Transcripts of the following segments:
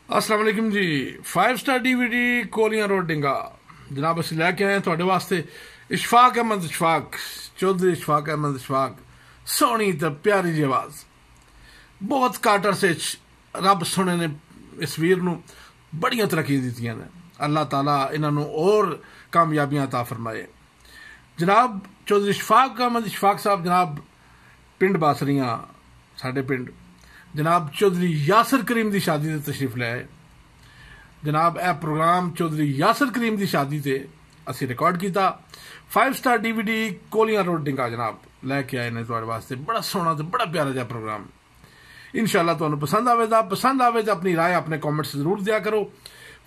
अस्सलाम वालेकुम जी। 5 star DVD कोलियां road डिंगा जनाब अस लैके आए थोड़े वास्ते इशफाक अहमद इशफाक चौधरी इशफाक अहमद इशफाक सोहनी तो प्यारी जी आवाज़ बहुत काटर से रब सोने ने इस वीर नूं बड़ियां तरक्की दित्तियां ने। अल्लाह ताला इन्हों और कामयाबियां अता फरमाए। जनाब चौधरी इशफाक अहमद इशफाक साहब जनाब पिंड बासरियां साडे पिंड जनाब चौधरी यासर करीम की शादी से तशरीफ ले आए। जनाब यह प्रोग्राम चौधरी यासर करीम की शादी से असी रिकॉर्ड किया। 5 स्टार DVD कोलियां रोड डिंगा जनाब लैके आए ने तुहाडे वास्ते बड़ा सोहना तो बड़ा प्यारा जिहा प्रोग्राम। इंशाअल्लाह तुहानूं पसंद आवेगा। पसंद आवे तो अपनी राय अपने कॉमेंट्स जरूर दिया करो।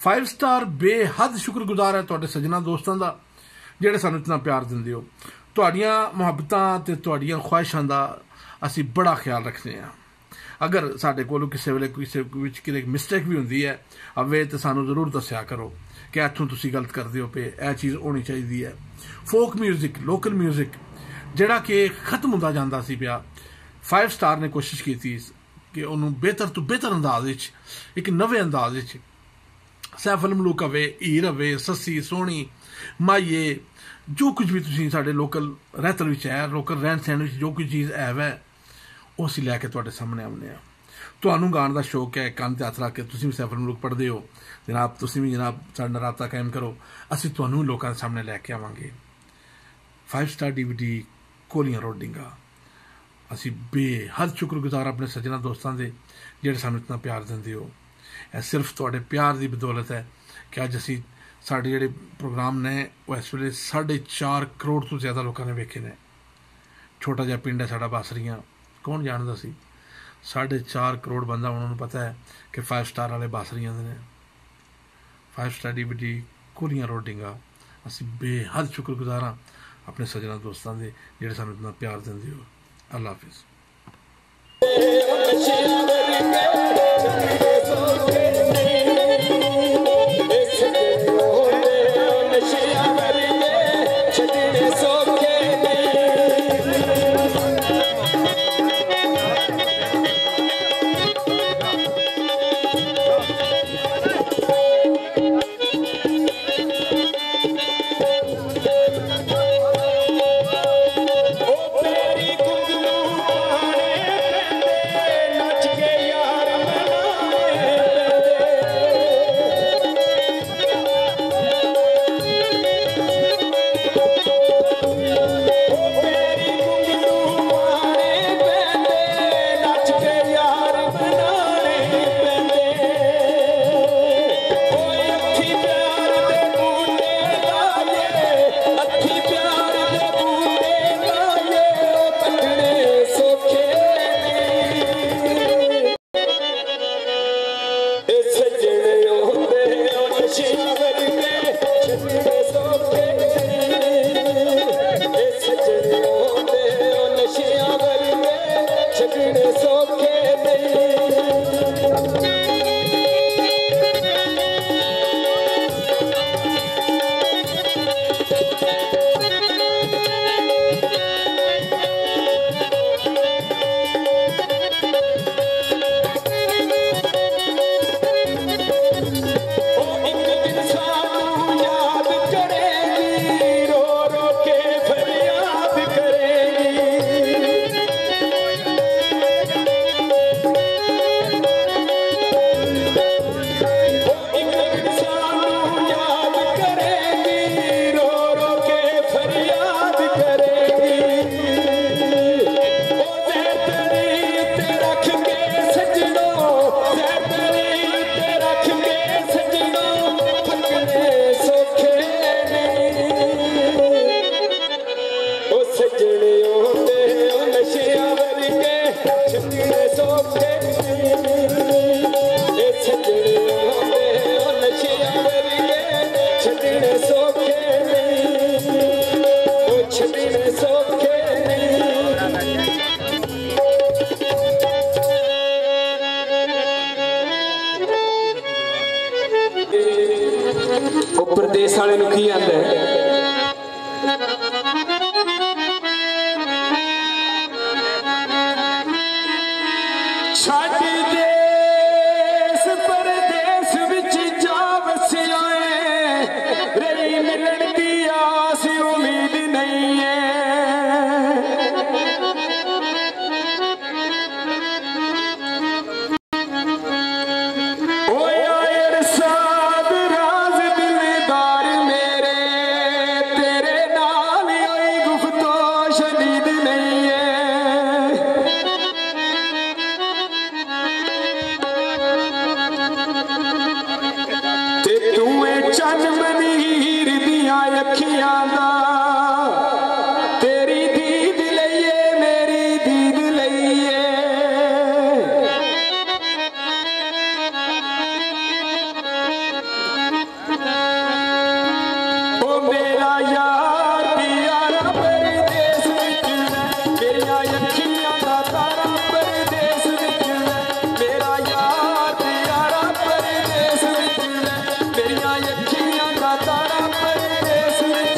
5 स्टार बेहद शुक्रगुजार है तुहाडे सज्जना दोस्तों का जिहड़े सानूं इतना प्यार दिंदे हो। तुहाड़ियां मुहब्बतां ते तुहाड़ियां ख्वाहिशां दा असी बड़ा ख्याल रखते हैं। अगर साढ़े कोलों किसी वेले किसी मिसटेक भी होंगी है अवे तो सानू जरूर दस्या करो कि इत्थों तुसी गलत करते हो पे यह चीज़ होनी चाहिए है। फोक म्यूजिक लोकल म्यूजिक जिहड़ा कि खत्म होंदा जांदा सी पिया 5 स्टार ने कोशिश की थी कि उन्होंने बेहतर तो बेहतर अंदाज एक नवे अंदाज सैफल मलूक अवे हीर अवे सस्सी सोहनी माइये जो कुछ भी तुसी साढ़े लोकल रहतल विच है लोकल रहन सहन जो कोई चीज़ है वै वो असीं लैके तुहाडे सामने आउने आ। तुहानूं गाण दा शौक है कंन ते हत्थ रख के तुसीं भी सैफल मलूक पढ़दे हो जनाब तुसीं भी जनाब साडे नाल राबता कायम करो असीं तुहानूं लोकां दे सामने लैके आवांगे। 5 स्टार DVD कोलियां रोड डिंगा असीं बेहद शुक्रगुजार अपने सज्जना दोस्तां दे जिहड़े सानूं इतना प्यार दिंदे हो। यह सिर्फ तुहाडे प्यार की बदौलत है कि अज असीं साडे जिहड़े प्रोग्राम ने वो इस वेले 4.5 करोड़ तो ज़्यादा लोगों ने वेखे ने। छोटा जिहा पिंड है साडा बासरियां कौन जानता सी 4.5 करोड़ बंदा उन्होंने पता है कि 5 स्टार वाले बासरियां ने। 5 स्टार DVD कोलियां रोड डिंगा असीं बेहद शुक्रगुजार हाँ अपने सज्जना दोस्तों के जिहड़े सानूं इतना प्यार दिंदे हो। अल्लाह हाफिज़। प्रदेश वाले नु की आंदा है छड़ देश परदेश जन्म नीर दिया अखियां दा तेरी दीद लईए मेरी दीद लईए ओ मेरा यार प्यारा परदेस विच मेरिया अखियां दा तारा परदेस विच मेरा यार प्यारा परदेस विच मेरिया अखियां दा तारा परदेस विच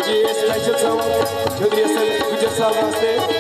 ये स्पेशल सॉन्ग चौधरी हसन गुजर साहब वास्ते